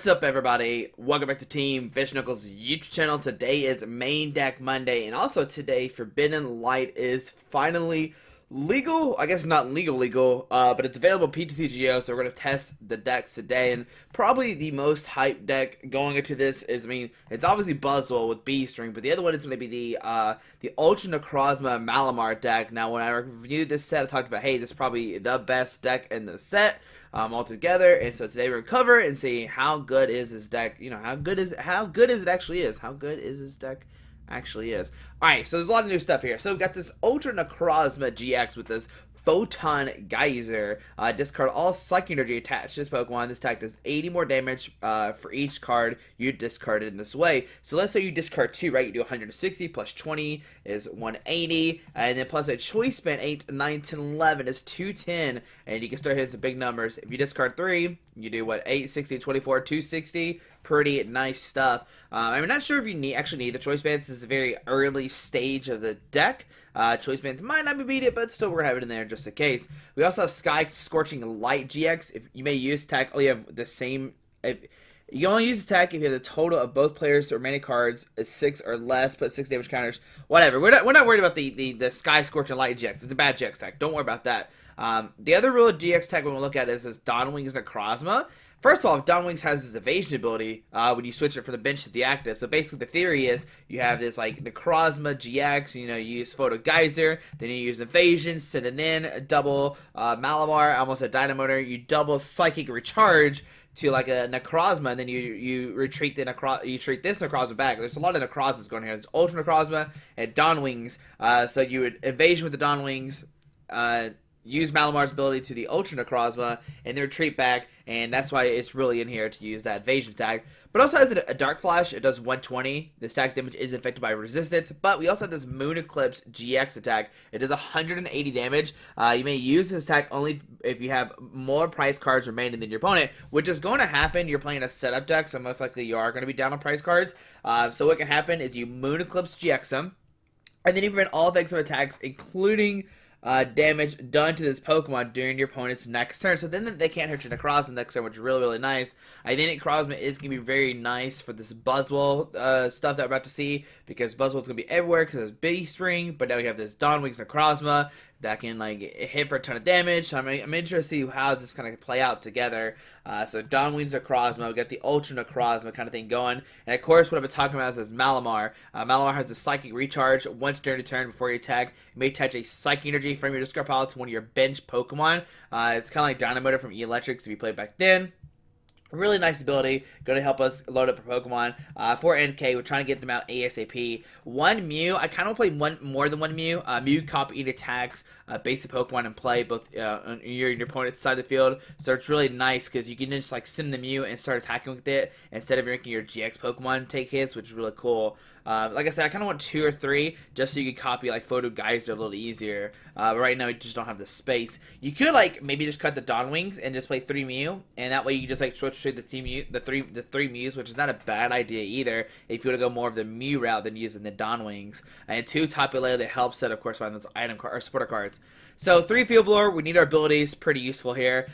What's up, everybody? Welcome back to Team FISHKNUCKLES YouTube channel. Today is Main Deck Monday, and also today Forbidden Light is finally legal. I guess not legal, but it's available PTCGO, so we're going to test the decks today. And probably the most hyped deck going into this is, it's obviously Buzzwole with Beast Ring, but the other one is going to be the Ultra Necrozma Malamar deck. Now, when I reviewed this set, I talked about, hey, this is probably the best deck in the set altogether. And so today we're going to cover and see how good is this deck. You know, how good is it actually is. How good is this deck actually is. Alright, so there's a lot of new stuff here. So we've got this Ultra Necrozma-GX with this Photon Geyser. Discard all Psychic Energy attached to this Pokemon. This attack does 80 more damage for each card you discarded in this way. So let's say you discard 2, right? You do 160 plus 20 is 180. And then plus a choice spin 8, 9, 10, 11 is 210. And you can start hitting some big numbers. If you discard 3, you do what? 8, 60, 24, 260. Pretty nice stuff. I'm not sure if you actually need the choice bands. This is a very early stage of the deck. Choice bands might not be immediate, but still we're gonna have it in there just in case. We also have Sky Scorching Light GX. If you may use attack, you have the same. If you only use attack if you have the total of both players' remaining cards is 6 or less. Put 6 damage counters. Whatever. We're not worried about the Sky Scorching Light GX. It's a bad GX tag. Don't worry about that. The other real GX tag we're gonna look at is this Donwings Necrozma. First off, Donwings has this evasion ability when you switch it from the bench to the active. So basically the theory is you have this like Necrozma GX, you use Photo Geyser, then you use evasion, send it in, double Malamar, almost a Dynamotor, you double Psychic Recharge to like a Necrozma, and then you retreat this Necrozma back. There's a lot of Necrozmas going here. There's Ultra Necrozma and Donwings. So you would evasion with the Donwings, use Malamar's ability to the Ultra Necrozma, and then retreat back, and that's why it's really in here to use that evasion tag. But also has a Dark Flash. It does 120. This attack damage is affected by resistance, but we also have this Moon Eclipse GX attack. It does 180 damage. You may use this attack only if you have more prize cards remaining than your opponent, which is going to happen. You're playing a setup deck, so most likely you are going to be down on prize cards. So what can happen is you Moon Eclipse GX them, and then you prevent all effects of attacks, including damage done to this Pokemon during your opponent's next turn. So then they can't hurt your Necrozma next turn, which is really, really nice. I think Necrozma is going to be very nice for this Buzzwole stuff that we're about to see, because Buzzwole's going to be everywhere because it's Beast Ring, but now we have this Donwings Necrozma that can like hit for a ton of damage. So I'm interested to see how this kind of play out together. So Donwings Necrozma, we got the Ultra Necrozma kind of thing going, and of course what I've been talking about is Malamar. Malamar has a Psychic Recharge. Once during the turn before you attack, you may attach a Psychic Energy from your discard pile to one of your bench Pokemon. It's kind of like Dynamotor from E-Electrics if you played back then. Really nice ability, going to help us load up our Pokemon. For NK, we're trying to get them out ASAP. One Mew, I kind of play more than one Mew. Mew copy attacks basic Pokemon and play both on your opponent's side of the field. So it's really nice because you can just like send the Mew and start attacking with it instead of making your GX Pokemon take hits, which is really cool. Like I said, I kind of want 2 or 3 just so you can copy like Photo Geyser a little easier. But right now, we just don't have the space. You could like maybe just cut the Donwings and just play 3 Mew, and that way you can just like switch to the three Mews, which is not a bad idea either if you want to go more of the Mew route than using the Donwings. And 2 Tapu Lele that helps set, of course, find those item or supporter cards. So 3 Field Blower, we need our abilities, pretty useful here.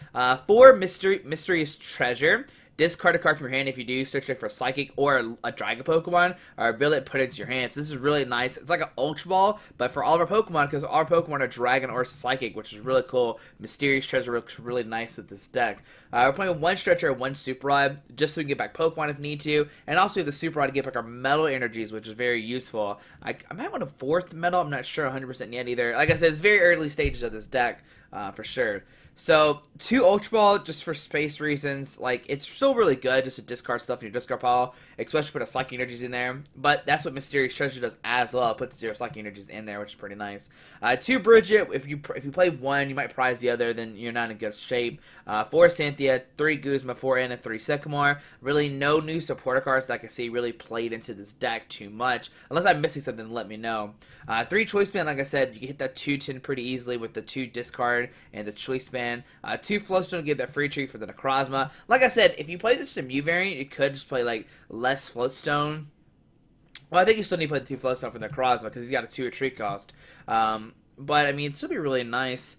4 Mysterious Treasure. Discard a card from your hand. If you do, search it for a Psychic or a Dragon Pokemon, or will it put it into your hand. So this is really nice. It's like an Ultra Ball, but for all of our Pokemon, because our Pokemon are Dragon or Psychic, which is really cool. Mysterious Treasure looks really nice with this deck. We're playing 1 Stretcher, 1 Super Rod, just so we can get back Pokemon if need to, and also we have the Super Rod to get back our Metal Energies, which is very useful. I might want a 4th Metal. I'm not sure 100% yet either. Like I said, it's very early stages of this deck, for sure. So 2 Ultra Ball just for space reasons. Like, it's still really good just to discard stuff in your discard pile, especially put a Psychic Energies in there. But that's what Mysterious Treasure does as well. It puts 0 Psychic Energies in there, which is pretty nice. 2 Brigette. If you play 1, you might prize the other, then you're not in good shape. 4 Cynthia, 3 Guzma, 4 and 3 Sycamore. Really no new supporter cards that I can see really played into this deck too much. Unless I'm missing something, let me know. 3 Choice Band, like I said, you can hit that 210 pretty easily with the 2 discard and the Choice Band. 2 Float Stone to get that free treat for the Necrozma. Like I said, if you play just a Mew variant, you could just play like less Float Stone. Well, I think you still need to play the 2 Float Stone for the Necrozma because he's got a 2 retreat cost. But I mean, it'd still be really nice.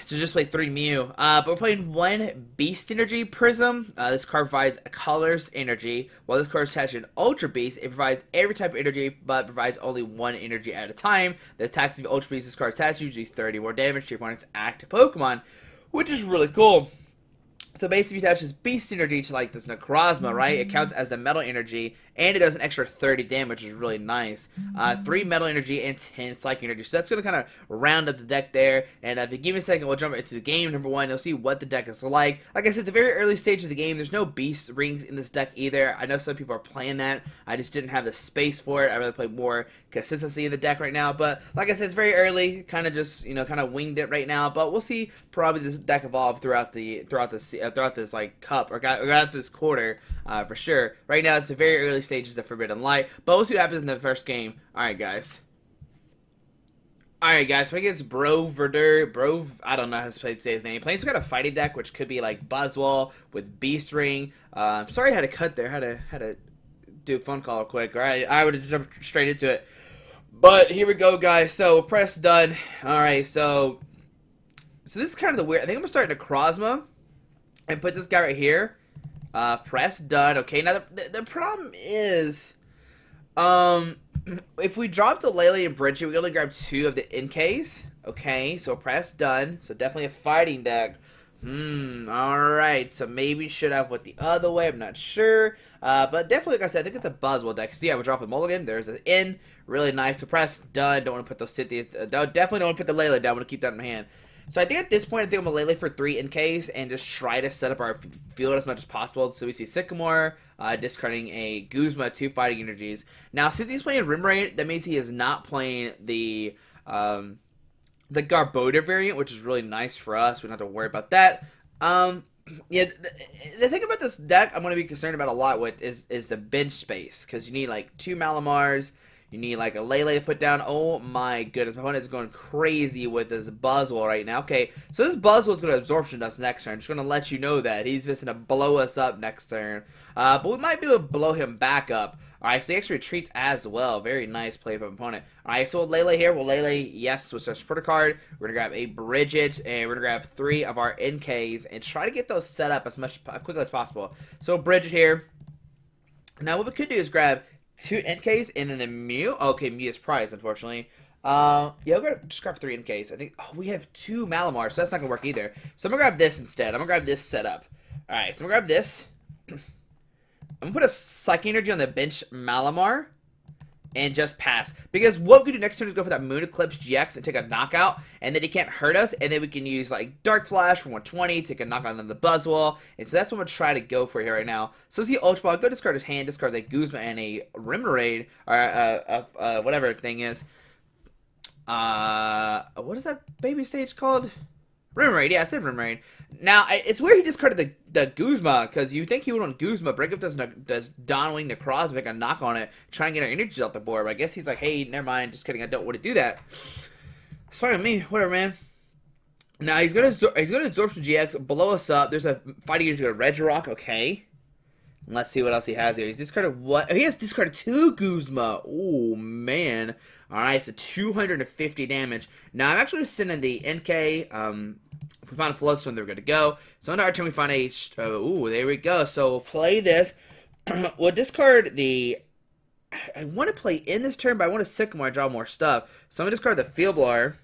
to just play 3 Mew. But we're playing 1 Beast Energy Prism. This card provides colors energy. While this card is attached to an Ultra Beast, it provides every type of energy, but provides only 1 energy at a time. The attacks of Ultra Beast this card is attached to usually 30 more damage to your opponent's active Pokemon, which is really cool. So basically, if you attach this Beast Energy to like this Necrozma, right, it counts as the Metal Energy, and it does an extra 30 damage, which is really nice. 3 Metal Energy and 10 Psychic Energy. So that's going to kind of round up the deck there. And if you give me a second, we'll jump into the game. Number 1, you'll see what the deck is like. Like I said, the very early stage of the game, there's no Beast Rings in this deck either. I know some people are playing that. I just didn't have the space for it. I really play more consistency in the deck right now. But like I said, it's very early. Kind of just, you know, kind of winged it right now. But we'll see probably this deck evolve throughout this like cup or throughout this quarter for sure. Right now, it's the very early stages of Forbidden Light, but we'll see what happens in the first game. Alright, guys. Alright, guys, so against I don't know how to say his name. Playing some kind of fighting deck, which could be like Buzzwole with Beast Ring. Sorry I had to cut there. Had to do a phone call real quick. Alright, I would have jumped straight into it. But here we go, guys. So, press done. Alright, so this is kind of the weird. I think I'm going to start Necrozma and put this guy right here. Press done. Okay, now the problem is, if we drop the Lele and Brigette, we only grab 2 of the Inkays. Okay, so press done. So definitely a fighting deck. Alright, so maybe should have went the other way, I'm not sure. But definitely, like I said, I think it's a Buzzwole deck. So yeah, we'll drop a Mulligan. There's an in. Really nice. So press done. Don't want to put those Cynthia's. Definitely don't want to put the Lele down. I want to keep that in my hand. So I think at this point, I think I'm going to Lele for 3 Inkays and just try to set up our field as much as possible. So we see Sycamore discarding a Guzma, 2 fighting energies. Now, since he's playing Rim Raid, that means he is not playing the Garbodor variant, which is really nice for us. We don't have to worry about that. Yeah, the thing about this deck I'm going to be concerned about a lot with is the bench space. Because you need like 2 Malamars. You need like a Lele to put down. Oh my goodness, my opponent is going crazy with this Buzzwole right now. Okay, so this Buzzwole is going to Absorption Dust next turn. I'm just going to let you know that. He's just going to blow us up next turn. But we might be able to blow him back up. Alright, so he actually retreats as well. Very nice play from opponent. Alright, so we'll Lele here. We'll Lele, yes, with our supporter card. We're going to grab a Brigette, and we're going to grab 3 of our Inkays and try to get those set up as quickly as possible. So Brigette here. Now what we could do is grab 2 Inkays and then a Mew. Okay, Mew is prized, unfortunately. Yeah, we're going to just grab 3 Inkays. I think, oh, we have 2 Malamars, so that's not going to work either. So I'm going to grab this instead. I'm going to grab this setup. Alright, so I'm going to grab this. I'm going to put a Psychic Energy on the bench Malamar and just pass. Because what we can do next turn is go for that Moon Eclipse GX and take a knockout, and then he can't hurt us, and then we can use like Dark Flash for 120, take a knockout on the Buzzwole, and so that's what I'm going to try to go for here right now. So see Ultra Ball, go discard his hand, discards a Guzma and a Rim Raid, or whatever thing is. What is that baby stage called? Rim Raid, yeah, I said Rim Raid. Now, it's weird he discarded the Guzma, because you think he would want Guzma, break up does Dawnwing Necrozma, make a knock on it, try and get our energies off the board, but I guess he's like, hey, never mind, just kidding, I don't want to do that. Sorry with me, whatever, man. Now, he's gonna Absorption GX, blow us up, there's a fighting energy to Regirock, okay. Let's see what else he has here. He's discarded what? Oh, he has discarded 2 Guzma. Oh, man. Alright, so 250 damage. Now, I'm actually sending the Inkay. If we find a Float Stone, they're good to go. So, on our turn, we find a... ooh, there we go. So, we'll play this. We'll discard the... I want to play in this turn, but I want to Sycamore and draw more stuff. So, I'm going to discard the Field Blower.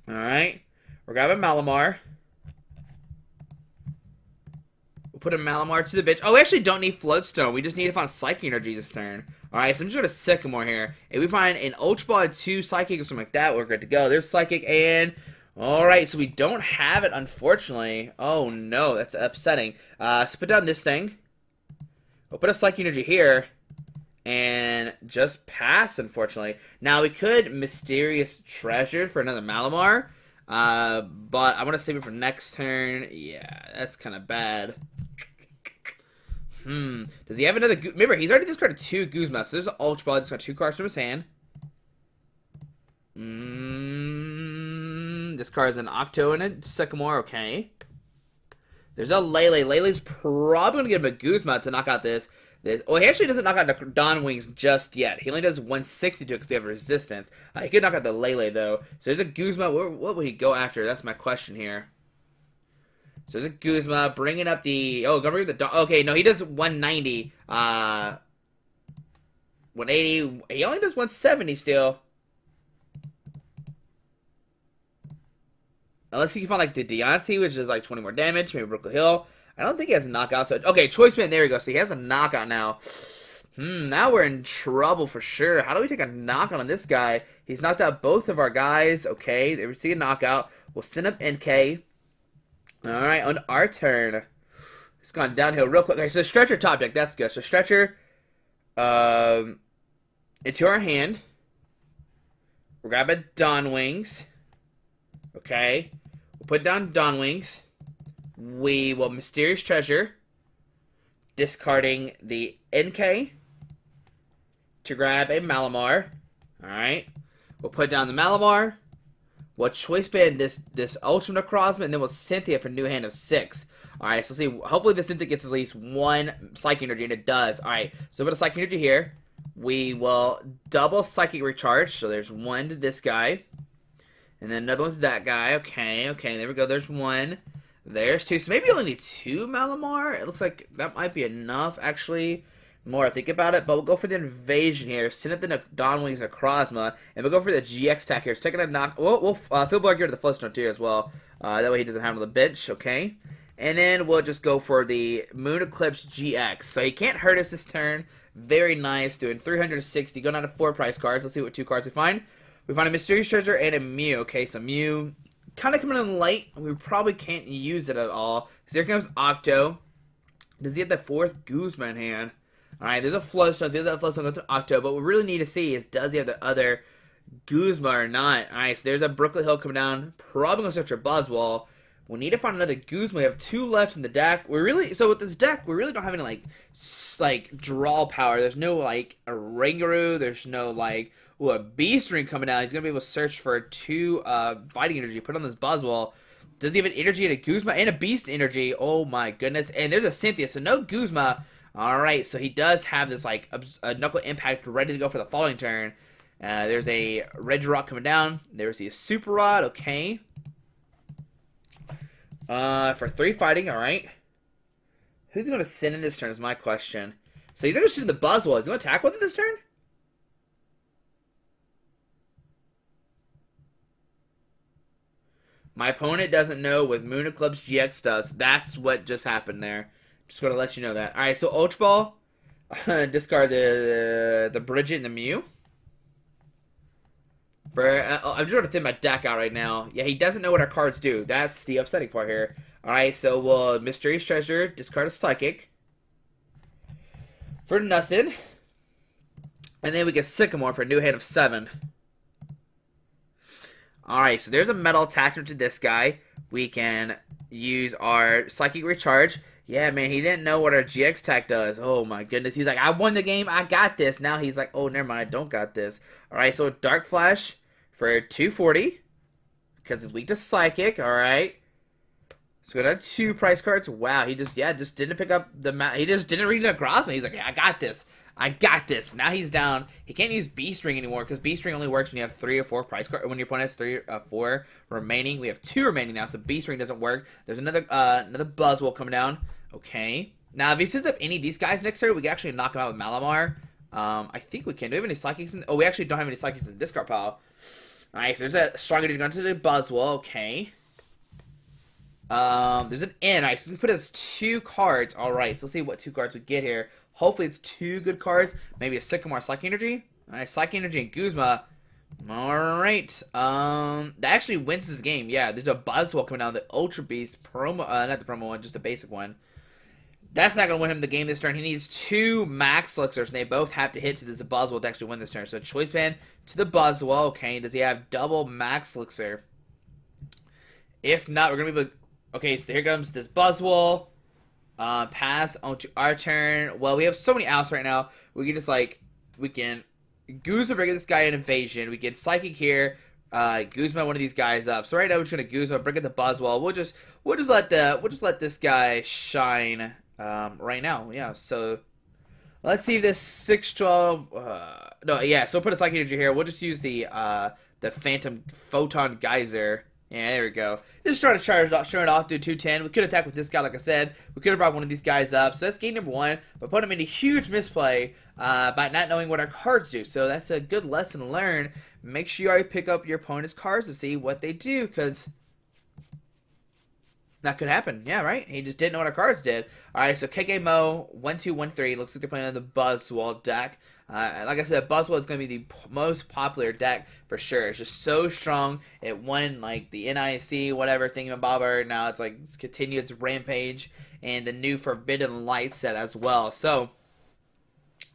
Alright. We're grabbing Malamar. Put a Malamar to the bench. Oh, we actually don't need Float Stone. We just need to find Psychic Energy this turn. Alright, so I'm just going to Sycamore here. If we find an Ultra Ball and 2 Psychic or something like that, we're good to go. There's Psychic and... Alright, so we don't have it, unfortunately. Oh, no, that's upsetting. So put down this thing. We'll put a Psychic Energy here. And just pass, unfortunately. Now, we could Mysterious Treasure for another Malamar. But I want to save it for next turn. Yeah, that's kind of bad. Does he have another... Remember, he's already discarded 2 Guzma, so there's an Ultra Ball. He's got 2 cards from his hand. Discards an Octo and a Sycamore, okay. There's a Lele. Lele's probably going to give him a Guzma to knock out this Well, he actually doesn't knock out the Dawn Wings just yet. He only does 162 because we have resistance. He could knock out the Lele, though. So there's a Guzma. What will he go after? That's my question here. So there's a Guzma bringing up the... Oh, gonna bring the... Okay, no, he does 190. 180. He only does 170 still. Unless he can find, like, the Deontay, which is, like, 20 more damage. Maybe Brooklyn Hill. I don't think he has a knockout. So, okay, Choice Band. There we go. So he has a knockout now. Now we're in trouble for sure. How do we take a knockout on this guy? He's knocked out both of our guys. Okay, they see a knockout. We'll send up Inkay. Alright, on our turn. It's gone downhill real quick. Okay, so Stretcher top deck. That's good. So Stretcher into our hand. We'll grab a Dawn Wings. Okay. We'll put down Dawn Wings. We will Mysterious Treasure. Discarding the Inkay to grab a Malamar. Alright. We'll put down the Malamar. We'll Choice Band this Ultra Necrozma, and then we'll Cynthia for new hand of 6. Alright, so let's see. Hopefully the Cynthia gets at least 1 Psychic Energy, and it does. Alright, so put a Psychic Energy here. We will double Psychic Recharge. So there's 1 to this guy. And then another one's that guy. Okay, there we go. There's 1. There's 2. So maybe you only need 2 Malamar. It looks like that might be enough, actually. The more I think about it. But we'll go for the Invasion here. Send up the Dawn Wings Necrozma. And we'll go for the GX attack here. It's taking a knock. We'll Field Blower GRI to the Float Stone too as well. That way he doesn't have on the bench. Okay. And then we'll just go for the Moon Eclipse GX. So he can't hurt us this turn. Very nice. Doing 360. Going out of 4 price cards. Let's see what 2 cards we find. We find a Mysterious Treasure and a Mew. Okay, so Mew kind of coming in late. We probably can't use it at all. So here comes Octo. Does he have the 4th Guzma in hand? Alright, there's a Float Stone. So he has that Float Stone go to Octo. But what we really need to see is, does he have the other Guzma or not? Alright, so there's a Brooklyn Hill coming down. Probably going to search a Buzzwole. We need to find another Guzma. We have 2 left in the deck. So with this deck, we really don't have any, like draw power. There's no, like, a Ringaroo. There's no, like... Ooh, a Beast Ring coming out. He's going to be able to search for 2 Fighting Energy. Put on this Buzzwole. Does he have an Energy and a Guzma and a Beast Energy? Oh my goodness. And there's a Cynthia, so no Guzma. Alright, so he does have this, like, a Knuckle Impact ready to go for the following turn. There's a Regirock coming down. There's a Super Rod. Okay. For 3 fighting. Alright. Who's going to send in this turn is my question. So he's going to shoot the Buzzwole. Is he going to attack with it this turn? My opponent doesn't know what Moon Eclipse GX does. That's what just happened there. Just going to let you know that. Alright, so Ultra Ball. Discard the Brigette and the Mew. I'm just going to thin my deck out right now. Yeah, he doesn't know what our cards do. That's the upsetting part here. Alright, so we'll Mysterious Treasure. Discard a Psychic. For nothing. And then we get Sycamore for a new hand of 7. Alright, so there's a metal attachment to this guy. We can use our Psychic Recharge. Yeah, man, he didn't know what our GX attack does. Oh my goodness. He's like, I won the game, I got this. Now he's like, oh, never mind, I don't got this. Alright, so Dark Flash for 240. Because it's weak to Psychic, alright. So we got 2 price cards. Wow, he just didn't pick up he just didn't read the Necrozma. He's like, yeah, I got this. I got this. Now he's down. He can't use Beast Ring anymore because Beast Ring only works when you have 3 or 4 price cards. When your opponent has 3 or 4 remaining. We have 2 remaining now, so Beast Ring doesn't work. There's another Buzzwole coming down. Okay. Now, if he sends up any of these guys next turn, we can actually knock him out with Malamar. I think we can. Do we have any Psychics in... Oh, we actually don't have any Psychics in the discard pile. Alright, so there's a Strong Energy going to the Buzzwole. Okay. There's an N. Alright, so we put as 2 cards. Alright, so let's see what 2 cards we get here. Hopefully it's 2 good cards. Maybe a Sycamore Psychic Energy. Alright, Psychic Energy and Guzma. Alright. That actually wins this game. Yeah, there's a Buzzwole coming down. The Ultra Beast promo. Not the promo one, just the basic one. That's not going to win him the game this turn. He needs 2 Max Elixirs, and they both have to hit to this Buzzwole to actually win this turn. So Choice Band to the Buzzwole. Okay, does he have double Max Elixir? If not, we're going to be able to... Okay, so here comes this Buzzwole. Pass on to our turn. Well, we have so many outs right now. We can just, like... We can... Guzma bring this guy an Invasion. We get Psychic here. Guzma one of these guys up. So right now we're just gonna Guzma bring in the Buzzwole. We'll just let this guy shine right now. Yeah. So Let's see if this 612. No, yeah. So we'll put a Psychic Energy here. We'll just use the Phantom Photon Geyser. Yeah, there we go. Just trying to start it off, do 210. We could attack with this guy, like I said. We could have brought one of these guys up. So that's game number 1. But put him in a huge misplay by not knowing what our cards do. So that's a good lesson to learn. Make sure you already pick up your opponent's cards to see what they do, because that could happen. Yeah, right? He just didn't know what our cards did. Alright, so KK Mo, 1213. Looks like they're playing on the Buzzwole deck. Like I said, Buzzwole is going to be the most popular deck for sure. It's just so strong. It won like the NIC, whatever, thingamabobber. Now it's like it's continued its rampage. And the new Forbidden Light set as well. So,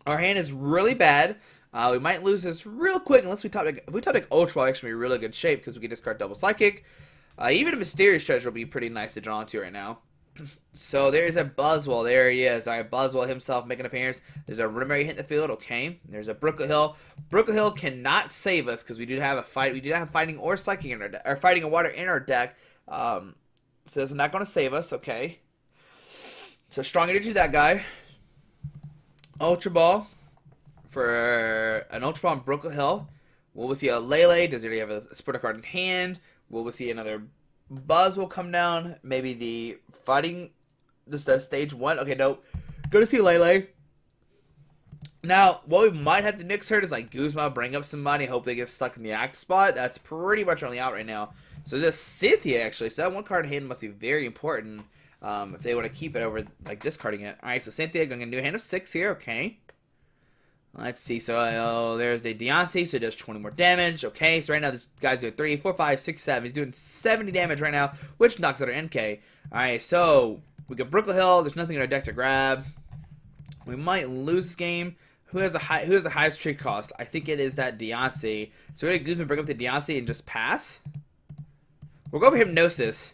our hand is really bad. We might lose this real quick unless we top deck. If we top deck Ultra, we'll actually be in really good shape because we can discard double Psychic. Even a Mysterious Treasure will be pretty nice to draw into right now. So there is a Buzzwole. There he is. Alright, Buzzwole himself making an appearance. There's a Rimmery hitting the field. Okay. There's a Brooklet Hill. Brooklet Hill cannot save us because we do have a fight. We do not have fighting or psychic in our deck, or fighting and water in our deck. So it's not going to save us. Okay. So strong energy that guy. Ultra Ball for an Ultra Ball on Brooklet Hill. Will we see a Lele? Does he already have a Sporter card in hand? Will we see another Buzz will come down? Maybe the fighting, this stage 1. Okay, nope. Go to see Lele. Now, what we might have to nix her is like Guzma, bring up some money, hope they get stuck in the active spot. That's pretty much only out right now. So there's Cynthia actually. So that one card in hand must be very important if they want to keep it over like discarding it. All right, so Cynthia going to do a hand of 6 here. Okay. Let's see, so there's the Deontay, so it does 20 more damage. Okay, so right now this guy's doing 3, 4, 5, 6, 7. He's doing 70 damage right now, which knocks out our NK. Alright, so we got Brooklet Hill. There's nothing in our deck to grab. We might lose this game. Who has the highest trade cost? I think it is that Deontay. So we're going to bring up the Deontay and just pass. We'll go for Hypnosis.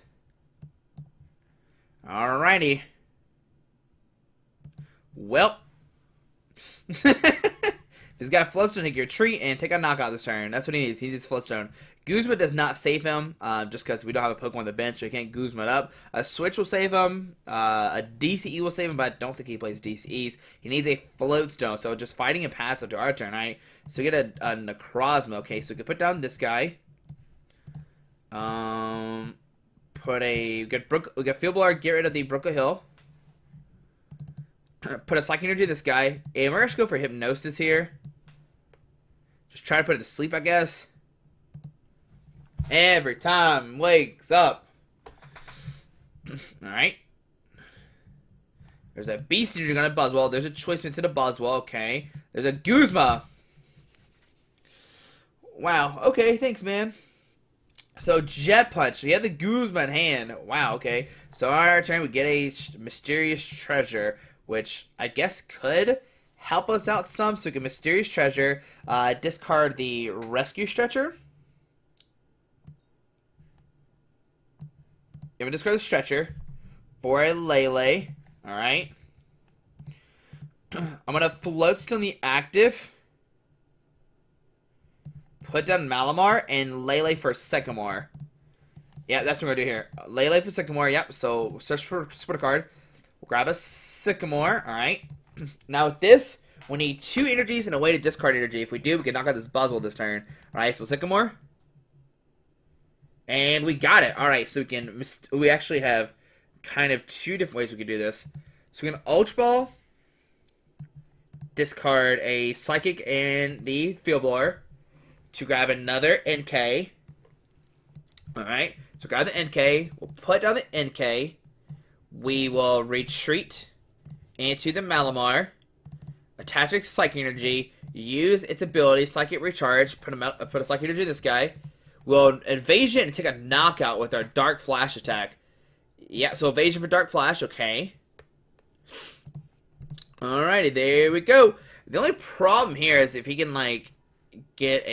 Alrighty. Well. He's got a Float Stone, take your retreat and take a knockout this turn. That's what he needs. He needs Float Stone. Guzma does not save him, just because we don't have a Pokemon on the bench, so he can't Guzma it up. A Switch will save him. A DCE will save him, but I don't think he plays DCEs. He needs a Float Stone, so just fighting and passive to our turn, right? So we get a Necrozma. Okay, so we can put down this guy. We got Field Blower, get rid of the Brooklet Hill. Put a Psychic Energy to this guy. And we're going to go for Hypnosis here. Just try to put it to sleep, I guess. Every time wakes up. Alright. There's a Beast Energy on a Buzzwole. There's a Choice Mint to the Buzzwole. Okay. There's a Guzma. Wow. Okay, thanks, man. So, Jet Punch. We have the Guzma in hand. Wow, okay. So, on our turn, we get a Mysterious Treasure, which I guess could help us out some. So we can Mysterious Treasure, discard the Rescue Stretcher. If we discard the Stretcher for a Lele, alright. I'm going to Float Stone the active. Put down Malamar and Lele for Sycamore. Yeah, that's what we're going to do here. Lele for Sycamore, yep. So search for a card. We'll grab a Sycamore, alright. Now with this, we need 2 energies and a way to discard energy. If we do, we can knock out this Buzzwole this turn. Alright, so Sycamore. And we got it. Alright, so we actually have kind of 2 different ways we can do this. So we can Ultra Ball, discard a Psychic and the Field Blower to grab another NK. Alright, so grab the NK. We'll put down the NK. We will retreat into the Malamar, attach a Psychic Energy, use its ability, Psychic Recharge, put a Psychic Energy to this guy. We'll Evasion and take a knockout with our Dark Flash attack. Yeah, so Evasion for Dark Flash, okay. Alrighty, there we go. The only problem here is if he can, like, get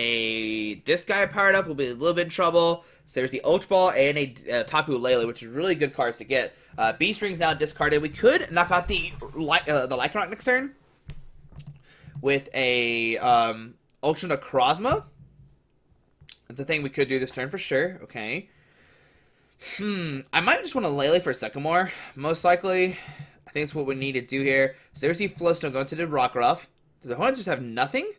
this guy powered up, we'll be a little bit in trouble. So there's the Ultra Ball and a Tapu Lele, which is really good cards to get. Beast Ring's now discarded. We could knock out the Lycanroc next turn with a Ultra Necrozma. That's a thing we could do this turn for sure. Okay. I might just want to Lele for Sycamore, most likely. I think that's what we need to do here. So there we see Float Stone going to the Rockruff. Does the opponent just have nothing?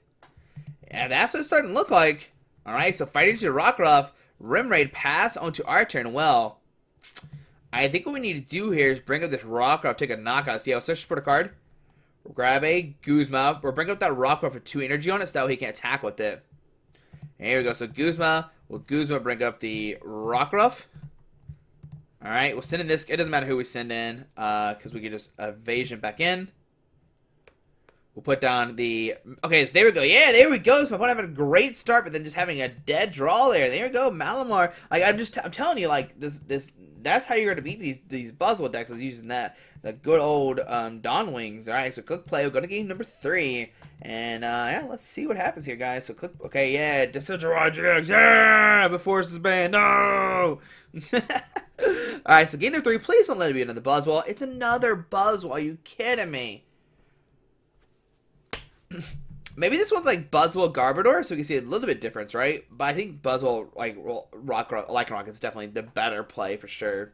And that's what it's starting to look like. Alright, so fighting to the Rockruff. Rim Raid pass onto our turn. Well, I think what we need to do here is bring up this Rockruff, take a knockout. See, I'll search for the card. We'll grab a Guzma. We'll bring up that Rockruff with 2 energy on it so that way he can attack with it. And here we go. So Guzma. Will Guzma bring up the Rockruff? Alright, we'll send in this. It doesn't matter who we send in, because we can just evasion back in. We'll put down the... Okay, so there we go. Yeah, there we go. So I'm having a great start, but then just having a dead draw there. There we go, Malamar. Like, I'm telling you, like, that's how you're going to beat these Buzzwole decks, is using that. The good old Dawn Wings. Alright, so click play. We're going to game number 3. And, yeah, let's see what happens here, guys. So click... Okay, yeah, Super Rod DRV GX. Yeah! Before this is banned. No! Alright, so game number 3. Please don't let it be another Buzzwole. It's another Buzzwole. Are you kidding me? Maybe this one's like Buzzwole Garbodor, so we can see a little bit difference, right? But I think Buzzwole, like Lycanroc, is definitely the better play for sure.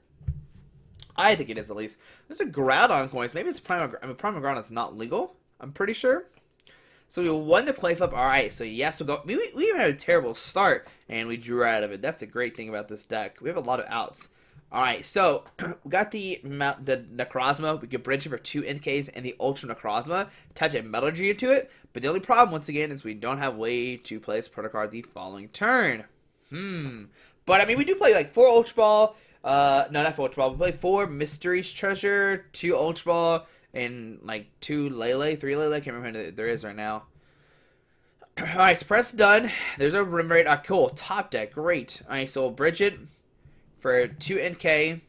I think it is, at least. There's a Groudon coin, so maybe it's Primal Groudon's not legal, I'm pretty sure. So we won the play flip. Alright, so yes, we'll go. We even had a terrible start, and we drew out of it. That's a great thing about this deck. We have a lot of outs. Alright, so we got the Necrozma. We can bridge it for 2 NKs and the Ultra Necrozma. Attach a Metallurgy into it. But the only problem, once again, is we don't have way to place Proto Card the following turn. But, I mean, we do play, like, 4 Ultra Ball. No, not 4 Ultra Ball. We play 4 Mysterious Treasure, 2 Ultra Ball, and, like, 2 Lele, 3 Lele. I can't remember how many there is right now. Alright, so press done. There's a Rim Raid. Ah, cool. Top deck. Great. Alright, so we'll bridge it for 2 NK and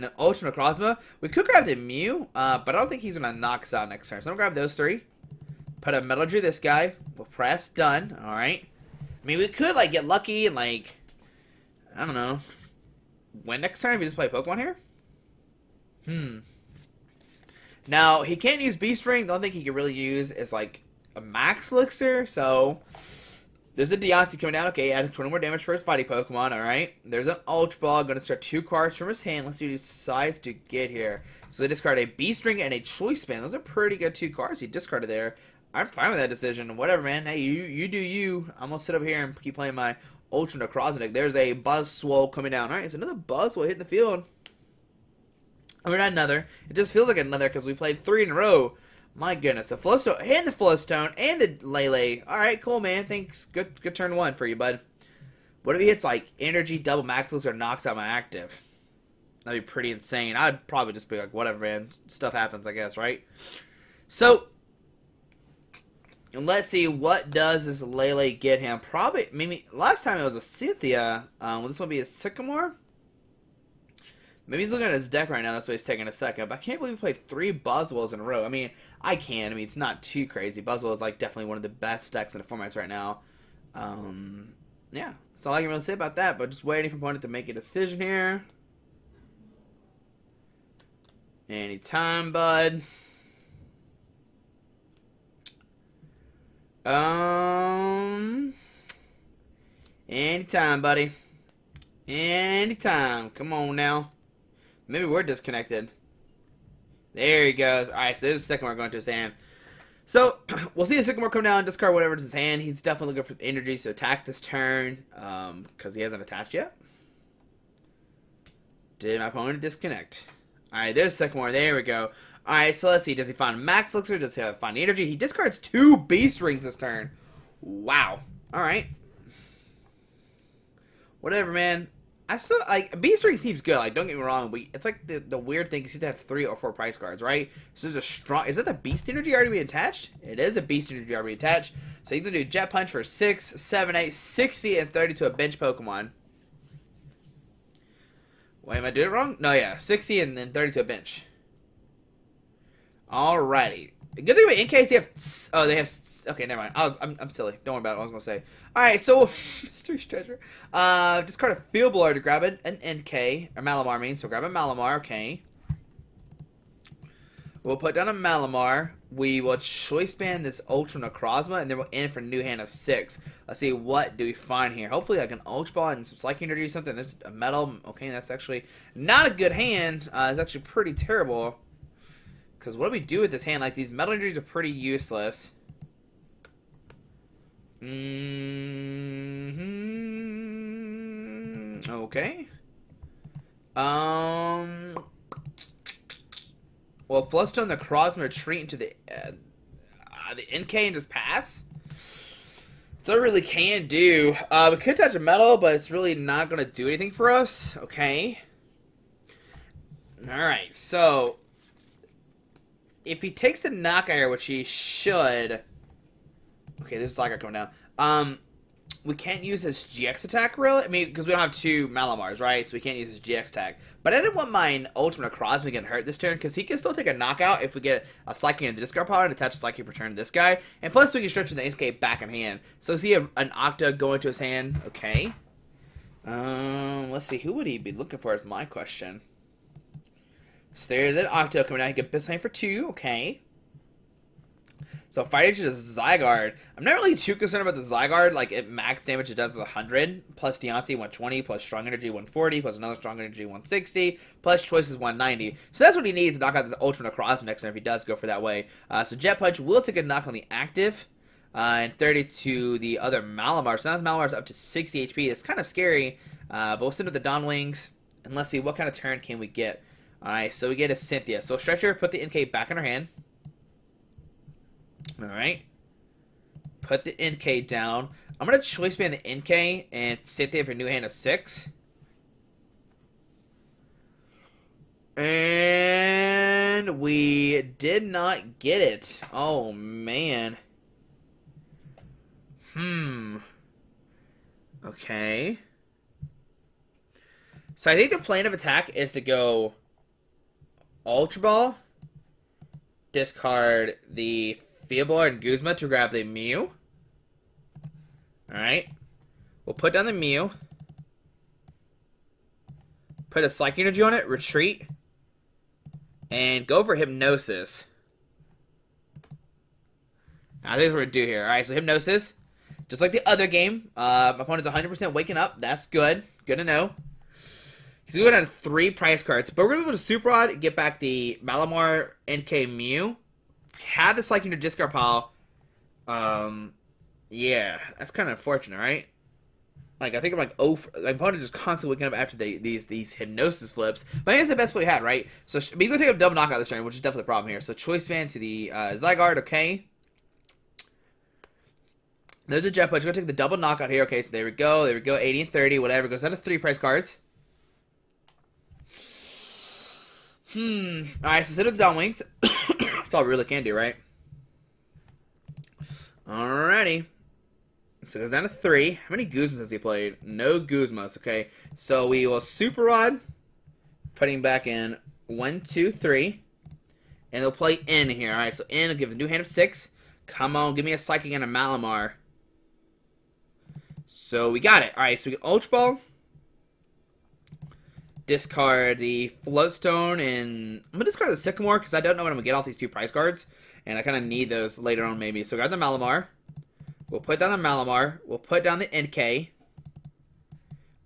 an Ultra Necrozma. We could grab the Mew, but I don't think he's going to knock us out next turn. So I'm going to grab those 3. Put a Metallurgy this guy. We'll press done. Alright. I mean, we could, like, get lucky and, like, I don't know, win next turn if we just play Pokemon here. Now, he can't use Beast Ring. The only thing he can really use is, like, a Max Elixir. So, there's a Deontay coming down. Okay, add 20 more damage for his fighting Pokemon. Alright. There's an Ultra Ball. Going to start 2 cards from his hand. Let's see what he decides to get here. So, they discard a Beast Ring and a Choice Band. Those are pretty good 2 cards he discarded there. I'm fine with that decision. Whatever, man. Hey, you do you. I'm going to sit up here and keep playing my Ultra Necrozma deck. There's a Buzzwole coming down. Alright, so another Buzzwole hitting the field. I mean, not another. It just feels like another because we played 3 in a row. My goodness. The Float Stone and the Float Stone and the Lele. Alright, cool, man. Thanks. Good turn 1 for you, bud. What if he hits, like, Energy, double Max Elixir, or knocks out my active? That'd be pretty insane. I'd probably just be like, whatever, man. Stuff happens, I guess, right? So, let's see, what does this Lele get him? Probably, maybe, last time it was a Cynthia. Will this one be a Sycamore? Maybe he's looking at his deck right now, that's why he's taking a second. But I can't believe we played 3 Buzzwoles in a row. I mean, I can. I mean, it's not too crazy. Buzzwole is, like, definitely one of the best decks in the formats right now. Yeah, that's all I can really say about that. But just waiting for opponent to make a decision here. Anytime, bud. Anytime, buddy. Anytime. Come on now. Maybe we're disconnected. There he goes. Alright, so there's a Sycamore going to his hand. So, we'll see a Sycamore come down and discard whatever's in his hand. He's definitely looking for energy, so attack this turn. Because he hasn't attached yet. Did my opponent disconnect? Alright, there's Sycamore. There we go. Alright, so let's see. Does he find Max Elixir? Does he find energy? He discards 2 Beast Rings this turn. Wow. Alright. Whatever, man. I still, like, Beast Ring seems good. Like, don't get me wrong. It's like the weird thing. You see to have 3 or 4 price cards, right? So there's a strong... Is that the Beast Energy already being attached? It is a Beast Energy already attached. So he's going to do Jet Punch for 6, 7, 8, 60, and 30 to a bench Pokemon. Wait, am I doing it wrong? No, yeah. 60 and then 30 to a bench. Alrighty. The good thing about Inkay, they have... Oh, they have... Okay, never mind. I'm silly. Don't worry about it. I was going to say. Alright, so... Mysterious Treasure. Discard a Field Blower to grab an NK. Or Malamar, I mean. So grab a Malamar. Okay. We'll put down a Malamar. We will Choice Band this Ultra Necrozma. And then we'll end for a new hand of 6. Let's see, what do we find here? Hopefully, like an Ultra Ball and some Psychic Energy or something. There's a Metal. Okay, that's actually not a good hand. It's actually pretty terrible. Because what do we do with this hand? Like, these metal energies are pretty useless. Okay. Well, Float Stone Necrozma retreat into the Inkay and just pass. So I really can do. We could touch a metal, but it's really not going to do anything for us. Okay. Alright, so if he takes the knockout here, which he should. Okay, there's Zygarde coming down. We can't use his GX attack, really. I mean, because we don't have two Malamars, right? So we can't use his GX attack. But I didn't want my Ultra Necrozma getting hurt this turn, because he can still take a knockout if we get a Psychic in the discard pile and attach a Psychic return to this guy. And plus, we can stretch the HK back in hand. So see an Octa go into his hand. Okay. Let's see. Who would he be looking for is my question. So there's an Octo coming out. He can Biscayne for 2. Okay. So Fire Edge is Zygarde. I'm not really too concerned about the Zygarde. Like, it max damage it does is 100, plus Deontay 120, plus Strong Energy 140, plus another Strong Energy 160, plus Choice is 190. So that's what he needs to knock out this Ultra Necrozma next turn if he does go for that way. So Jet Punch will take a knock on the active, and 30 to the other Malamar. So now his Malamar's up to 60 HP. It's kind of scary, but we'll send with the Dawn Wings, and let's see what kind of turn can we get. Alright, so we get a Cynthia. So Stretcher, put the Inkay back in her hand. Alright. Put the Inkay down. I'm going to Choice Band the Inkay and Cynthia for a new hand of 6. And we did not get it. Oh, man. Okay. So I think the plan of attack is to go Ultra Ball, discard the Field Blower and Guzma to grab the Mew. Alright. We'll put down the Mew. Put a Psychic Energy on it, retreat, and go for Hypnosis. I think that's what we're going to do here. Alright, so Hypnosis. Just like the other game. My opponent's 100% waking up. That's good. Good to know. He's going to go down to 3 prize cards. But we're going to be able to Super Rod, get back the Malamar NK Mew. Have the Psychic in your discard pile. Yeah, that's kind of unfortunate, right? Like, I think I'm like, oh, my opponent is constantly waking up after these Hypnosis flips. But I think it's the best play we had, right? So he's going to take a double knockout this turn, which is definitely a problem here. So Choice Band to the Zygarde, okay. There's a Jet Punch. Going to take the double knockout here. Okay, so there we go. There we go. 80 and 30, whatever. Goes down to 3 prize cards. Alright, so sit with the Dawn Wings. That's all we really can do, right? Alrighty. So it goes down to 3. How many Guzmas has he played? No Guzmas, okay. So we will Super Rod, putting back in 1, 2, 3. And he'll play N here. Alright, so N will give a new hand of 6. Come on, give me a Psychic and a Malamar. So we got it. Alright, so we get Ultra Ball. Discard the Float Stone, and I'm going to discard the Sycamore because I don't know when I'm going to get off these 2 prize cards. And I kind of need those later on maybe. So grab the Malamar. We'll put down a Malamar. We'll put down the NK.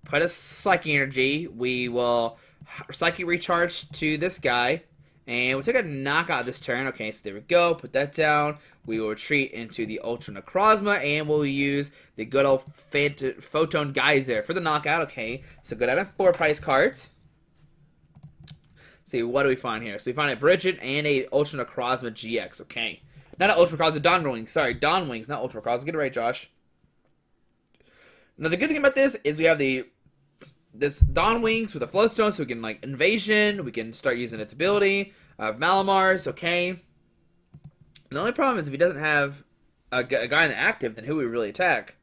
Put a Psychic Energy. We will Psychic Recharge to this guy. And we'll take a knockout this turn. Okay, so there we go. Put that down. We will retreat into the Ultra Necrozma. And we'll use the good old Photon Geyser for the knockout. Okay, so go down to 4 prize cards. See, what do we find here? So we find a Brigette and a Ultra Necrozma-GX. Okay. Not an Ultra Necrozma, Dawn Wings. Sorry, Dawn Wings, not Ultra Necrozma. Get it right, Josh. Now, the good thing about this is we have this Dawn Wings with a Float Stone, so we can, like, Invasion. We can start using its ability. Malamars, okay. The only problem is if he doesn't have a guy in the active, then who would we really attack?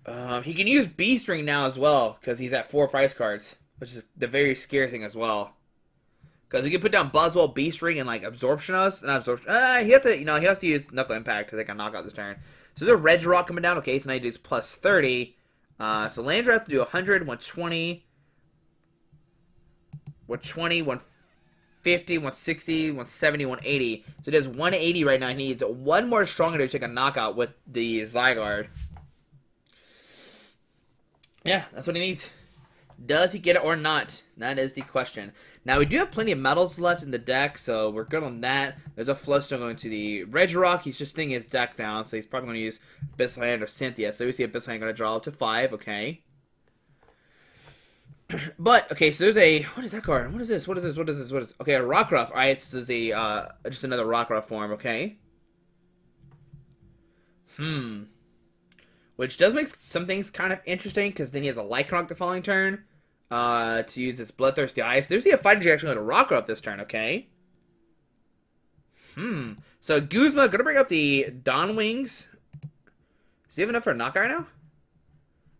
He can use Beast Ring now as well, because he's at 4 prize cards, which is the very scary thing as well. Because he can put down Buzzwole, Beast Ring, and, like, Absorption us. And Absorption. He has to use Knuckle Impact to take a knockout this turn. So there's a Regirock coming down. Okay, so now he does plus 30. So Landra has to do 100, 120, 150, 160, 170, 180. So he does 180 right now. He needs 1 more Stronger to take a knockout with the Zygarde. Yeah, that's what he needs. Does he get it or not? That is the question. Now, we do have plenty of metals left in the deck, so we're good on that. There's a Float Stone going to the Regirock. He's just thinking his deck down, so he's probably going to use Abyssal Hand or Cynthia. So we see Abyssal Hand going to draw up to 5, okay. But, okay, so there's a... What is that card? What is this? What is this? What is this? What is... Okay, a Rockruff. Alright, this is a, just another Rockruff form, okay. Which does make some things kind of interesting, because then he has a Lycanroc the following turn to use this Bloodthirsty Ice. There's a Fighting Energy actually going to Rockruff this turn, okay. So Guzma, going to bring up the Dawn Wings. Does he have enough for a knockout right now?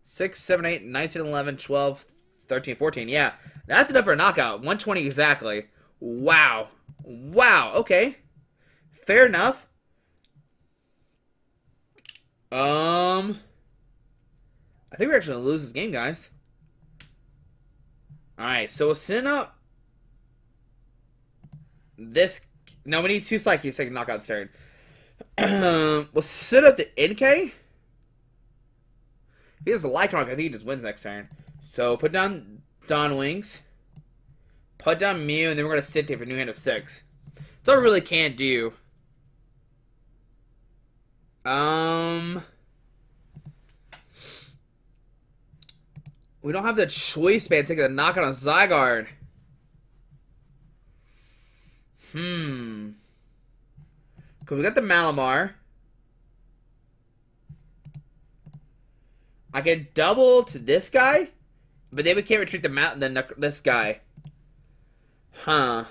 6, 7, 8, 19, 11, 12, 13, 14. Yeah, that's enough for a knockout. 120 exactly. Wow. Wow, okay. Fair enough. I think we're actually going to lose this game, guys. Alright, so we'll send up this. No, we need 2 Psyches to take a knockout this turn. We'll set up the Inkay. If he has a Lycanroc, I think he just wins next turn. So put down Dawn Wings. Put down Mew, and then we're going to sit there for a new hand of 6. That's all we really can't do. We don't have the choice band taking a knockout on Zygarde. Because we got the Malamar. I can double to this guy, but then we can't retreat this guy. Huh.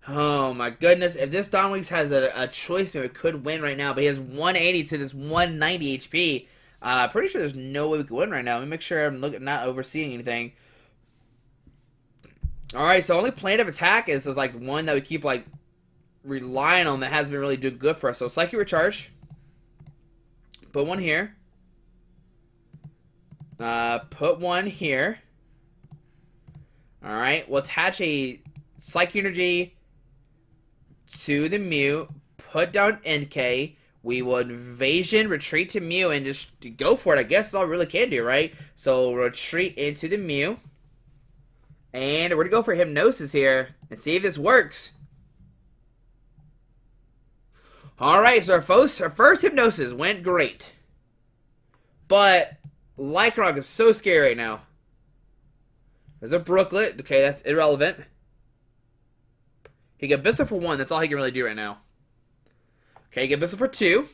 Oh my goodness. If this Dawn Wings has a choice band, we could win right now, but he has 180 to this 190 HP. Pretty sure there's no way we can win right now. Let me make sure I'm not overseeing anything. Alright, so only plan of attack is like one that we keep like relying on that hasn't been really doing good for us. So Psychic Recharge. Put one here. Put one here. Alright, we'll attach a Psychic Energy to the Mew. Put down NK. We will Invasion, retreat to Mew, and just go for it. I guess that's all we really can do, right? So, retreat into the Mew. And we're going to go for Hypnosis here and see if this works. Alright, so our first Hypnosis went great. But, Lycanroc is so scary right now. There's a Brooklet. Okay, that's irrelevant. He can Abyssal for 1. That's all he can really do right now. Okay, get Abyssal for 2.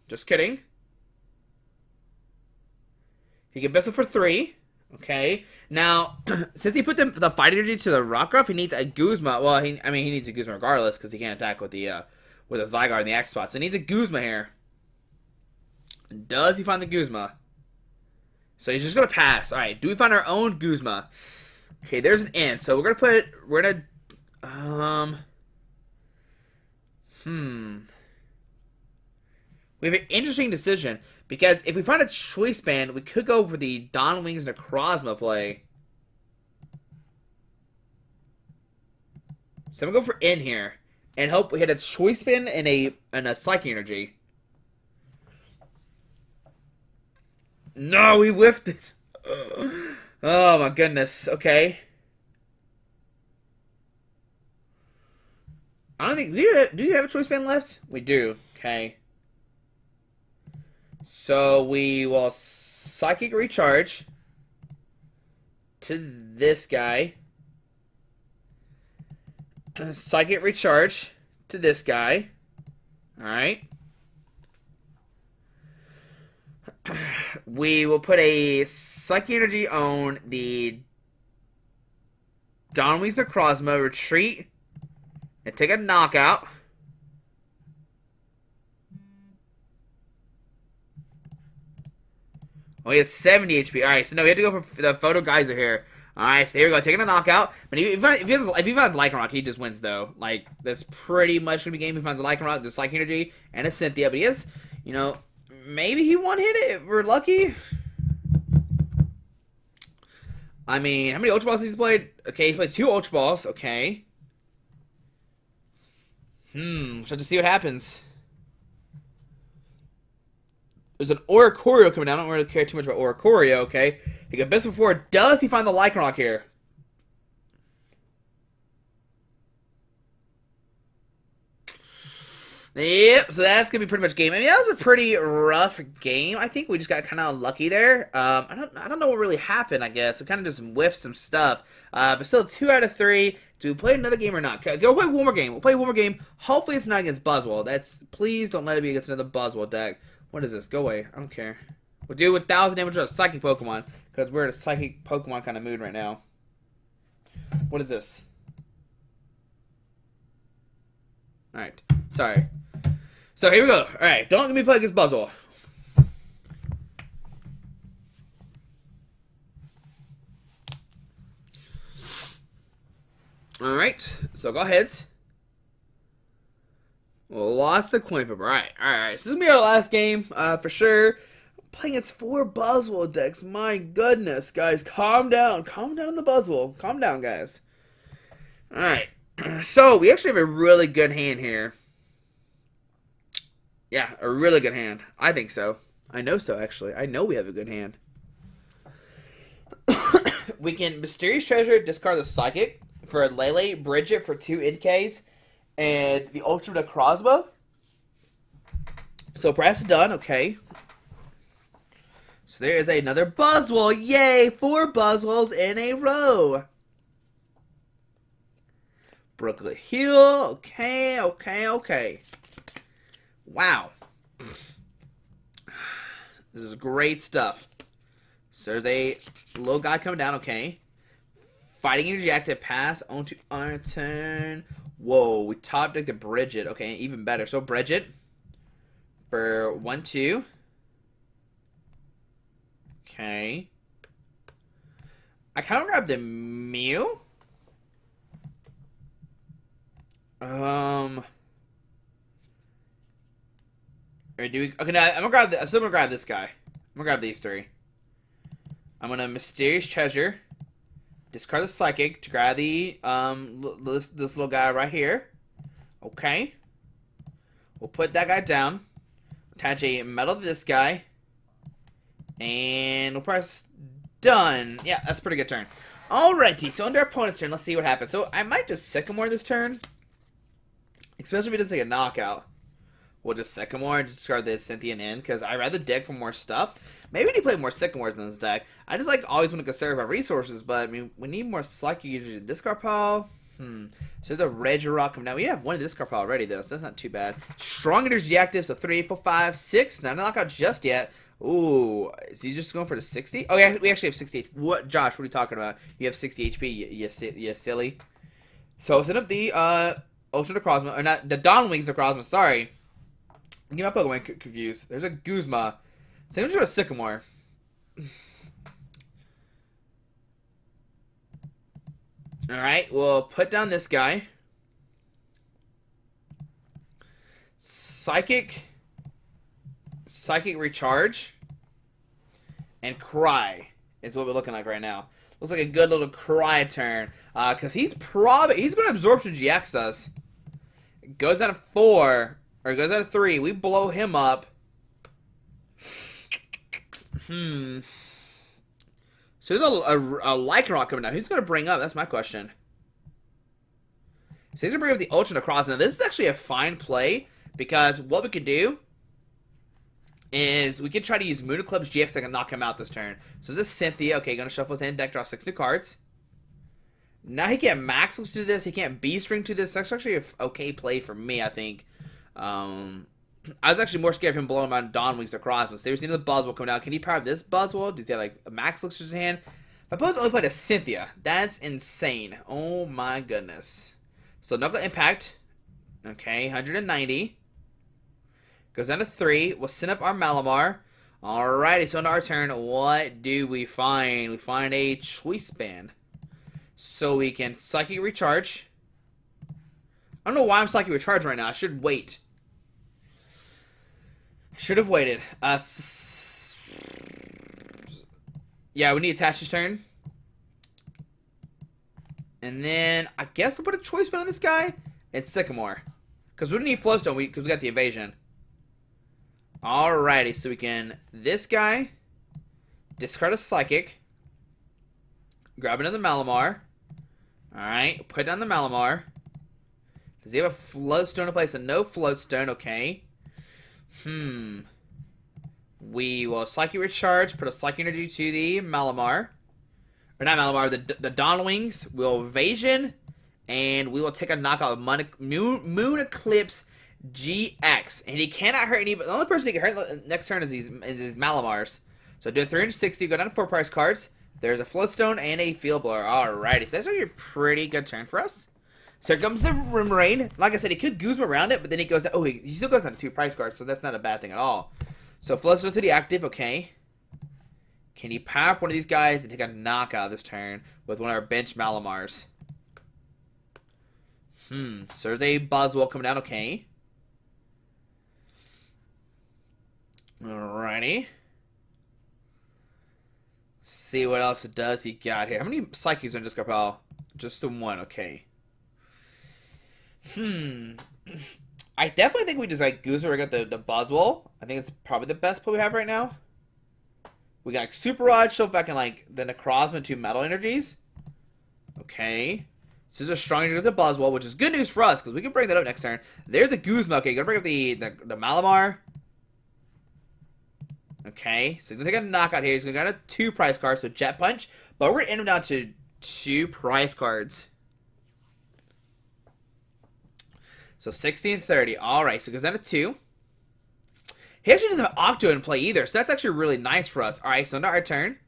Just kidding. He can Abyssal for 3. Okay. Now, since he put the Fight Energy to the Rockruff, he needs a Guzma. Well, he needs a Guzma regardless because he can't attack with the Zygarde in the X spot. So he needs a Guzma here. Does he find the Guzma? So he's just gonna pass. All right. Do we find our own Guzma? Okay. There's an N. So we're gonna We have an interesting decision, because if we find a choice band, we could go for the Dawn Wings Necrozma play. So I'm going to go for N here, and hope we hit a choice band and a Psychic Energy. No, we whiffed it. Oh my goodness. Okay. I don't think... Do you have a choice band left? We do. Okay. So we will Psychic Recharge to this guy. Psychic Recharge to this guy. Alright. We will put a Psychic Energy on the Dawn Wings Necrozma, retreat, and take a knockout. Oh, he has 70 HP. Alright, so no, we have to go for the Photo Geyser here. Alright, so here we go, taking a knockout. But if he finds Lycanroc, he just wins, though. Like, that's pretty much going to be game. He finds a Lycanroc, the Psychic Energy, and a Cynthia. But he has, you know, maybe he one-hit it if we're lucky. I mean, how many Ultra Balls has he played? Okay, he's played 2 Ultra Balls. Okay. So just see what happens. There's an Oricorio coming down. I don't really care too much about Oricorio, okay? He got best before. Does he find the Lycanroc here? Yep, so that's going to be pretty much game. I mean, that was a pretty rough game. I think we just got kind of lucky there. I don't know what really happened, I guess. We kind of just whiffed some stuff. But still, 2 out of 3. Do we play another game or not? Go play one more game. We'll play one more game. Hopefully it's not against Buzzwole. Please don't let it be against another Buzzwole deck. What is this? Go away. I don't care. We'll do 1,000 damage to a Psychic Pokemon. Because we're in a Psychic Pokemon kind of mood right now. What is this? Alright. Sorry. So here we go. Alright, don't let me play against Buzzwole. Alright, so go ahead. Well, lost the coin flip. Alright. So this is going to be our last game, for sure. Playing against 4 Buzzwole decks. My goodness, guys. Calm down. Calm down on the Buzzwole. Calm down, guys. Alright. So, we actually have a really good hand here. Yeah, a really good hand. I think so. I know so, actually. I know we have a good hand. We can Mysterious Treasure, discard the Psychic for a Lele, Brigette for 2 Inkays, and the Ultra Necrozma. So press done, okay. So there is another Buzzwole. Yay! 4 Buzzwoles in a row. Brooklyn Hill. Okay. Wow. This is great stuff. So there's a little guy coming down, okay. Fighting Energy active, pass onto our turn. Whoa, we top decked the Brigette. Okay, even better. So Brigette for 1-2. Okay. I kind of grabbed the Mew. Or do we? Okay, now I'm still gonna grab this guy. I'm gonna grab these 3. I'm gonna Mysterious Treasure, discard the Psychic to grab the this little guy right here. Okay. We'll put that guy down. Attach a medal to this guy, and we'll press done. Yeah, that's a pretty good turn. Alrighty, so under our opponent's turn, let's see what happens. So I might just Sycamore this turn, especially if he doesn't take a knockout. We'll just Sycamore and discard the Cynthia in, because I rather dig for more stuff. Maybe we need to play more Sycamores in this deck. I just always want to conserve our resources, but I mean, we need more Psychic users in discard pile. So there's a Regirock coming down. We have one in the discard pile already, though, so that's not too bad. Strong Energy active, so 3, 4, 5, 6. Not a knockout just yet. Ooh, is he just going for the 60? Oh, yeah, we actually have 60. What, Josh, what are you talking about? You have 60 HP, you silly. So set up the Ultra Necrozma, or not, the Dawn Wings Necrozma, sorry. Get my Pokemon confused. There's a Guzma. So I'm just going to Sycamore. Alright, we'll put down this guy. Psychic Recharge. And Cry is what we're looking like right now. Looks like a good little Cry turn. Because he's going to Absorption GX us. It goes down to 4. Or it goes out of 3. We blow him up. So there's a Lycanroc coming down. Who's going to bring up? That's my question. So he's going to bring up the Ultra Necrozma. Now, this is actually a fine play. Because what we could do is we could try to use Moon Eclipse GX that can knock him out this turn. So this is Cynthia. Okay, going to shuffle his hand deck, draw 6 new cards. Now he can't Max to this. He can't Beast Ring to this. That's actually an okay play for me, I think. I was actually more scared of him blowing my Dawn Wings Necrozma. So there's another Buzzwole coming down. Can he power this Buzzwole? Does he have like a Max Elixir in his hand? My opponent's only played a Cynthia. That's insane. Oh my goodness. So Knuckle Impact. Okay, 190. Goes down to 3. We'll send up our Malamar. Alrighty, so on our turn, what do we find? We find a Choice Band. So we can Psychic Recharge. I don't know why I'm Psychic Recharge right now. I should wait. Should have waited. Yeah, we need to attach this turn. And then I guess we'll put a Choice Band on this guy. It's Sycamore. Because we don't need Float Stone because we got the evasion. Alrighty, so we can, this guy, discard a Psychic, grab another Malamar. Alright, put down the Malamar. Does he have a Float Stone in place? A no Float Stone, okay. We will Psychic Recharge, put a Psychic Energy to the Malamar. Or not Malamar, the Dawn Wings. We'll Evasion, and we will take a knockout of Moon Eclipse GX. And he cannot hurt anybody. The only person he can hurt next turn is these Malamars. So do 360, go down to 4 prize cards. There's a Float Stone and a Field Blower. Alrighty, so that's actually a pretty good turn for us. So here comes the Rimrain. Like I said, he could Guzma around it, but then he goes down. Oh, he still goes down to 2 prize cards, so that's not a bad thing at all. So Float Stone to the active, okay. Can he power up one of these guys and take a knockout this turn with one of our bench Malamars? So there's a Buzzwole coming down, okay. Alrighty. See what else it does he got here. How many Psychics on Discard Pile? Just the one, okay. I definitely think we just like Guzma. We got the Buzzwole. I think it's probably the best play we have right now. We got like, Super Rod, shove back in like the Necrozma 2 Metal Energies. Okay. So this is a strong energy with the Buzzwole, which is good news for us because we can bring that up next turn. There's the Guzma. Okay, gonna bring up the Malamar. Okay, so he's gonna take a knockout here. He's gonna go to 2 prize cards, so Jet Punch. But we're gonna end him down to 2 prize cards. So 60 and 30. Alright, so it goes down to 2. He actually doesn't have Octo in play either, so that's actually really nice for us. Alright, so now our turn.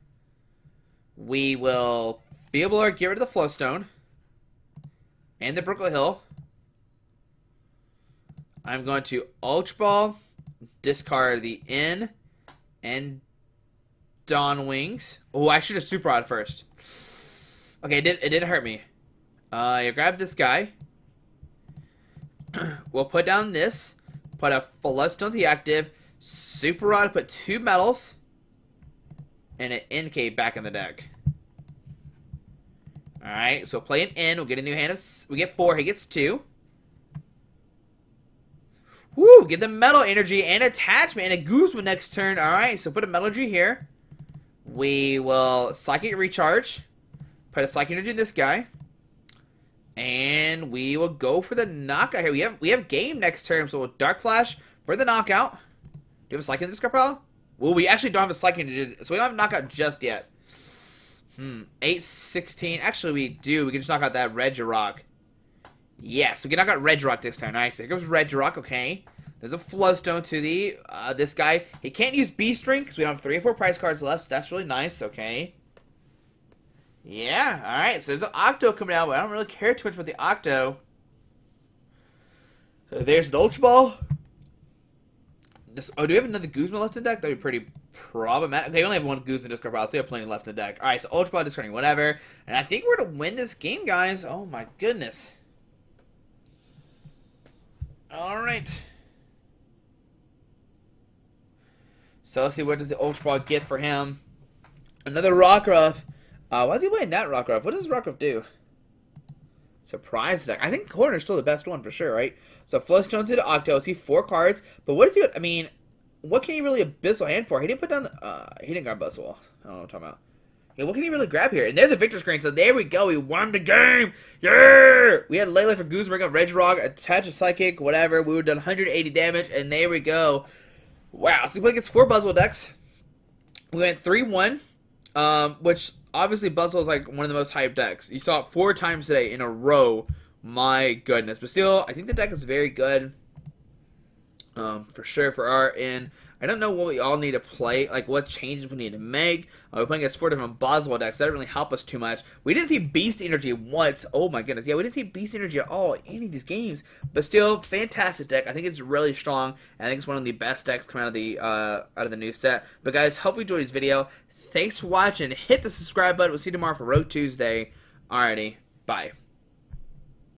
We will Field Blower, get rid of the Float Stone. And the Brooklet Hill. I'm going to Ultra Ball, discard the N and Dawn Wings. Oh, I should have Super Rod first. Okay, it didn't hurt me. You grab this guy. We'll put down this. Put a Float Stone to the active. Super Rod, put 2 metals. And an Inkay back in the deck. Alright, so play an N. We'll get a new hand of... We get 4. He gets 2. Woo! Get the Metal Energy and Attachment and a Guzma next turn. Alright, so put a Metal Energy here. We will Psychic Recharge. Put a Psychic Energy in this guy. And we will go for the knockout here. We have game next turn, so we'll Dark Flash for the knockout. Do you have a Psychic in this card pile? Well, we actually don't have a Psychic Energy, so we don't have a knockout just yet. 8, 16. Actually, we do. We can just knock out that Regirock. Yes, we can knock out Regirock this turn. Nice. Here comes Regirock. Okay. There's a Float Stone to the this guy. He can't use Beast Ring because we don't have 3 or 4 prize cards left. So that's really nice. Okay. Yeah. All right. So there's an Octo coming out, but I don't really care too much about the Octo. There's an Ultra Ball. Oh, do we have another Guzma left in the deck? That'd be pretty problematic. Okay, we only have 1 Guzma discard pile, so we have plenty left in the deck. Alright, so Ultra Ball discarding whatever. And I think we're going to win this game, guys. Oh my goodness. Alright. So let's see, what does the Ultra Ball get for him? Another Rockruff. Why is he playing that Rockruff? What does Rockruff do? Surprise deck. I think Corner's still the best one for sure, right? So Float Stone to the Octo. See 4 cards. But what is he? I mean, what can he really Abyssal hand for? He didn't put down the, he didn't grab Buzzwole. I don't know what I'm talking about. Yeah, what can he really grab here? And there's a victor screen. So there we go. We won the game. Yeah! We had Lele for Guzma, bring up Regirock, attach a Psychic, whatever. We would have done 180 damage. And there we go. Wow. So we play against 4 Buzzwole decks. We went 3-1. Which obviously Buzzwole is like one of the most hyped decks. You saw it 4 times today in a row. My goodness. But still, I think the deck is very good. For sure for our end. I don't know what we all need to play, like what changes we need to make. We're playing against 4 different Buzzwole decks. That didn't really help us too much. We didn't see Beast Energy once. Oh my goodness. Yeah, we didn't see Beast Energy at all in any of these games. But still, fantastic deck. I think it's really strong. And I think it's one of the best decks coming out of the new set. But guys, hope you enjoyed this video. Thanks for watching. Hit the subscribe button. We'll see you tomorrow for Road Tuesday. Alrighty. Bye.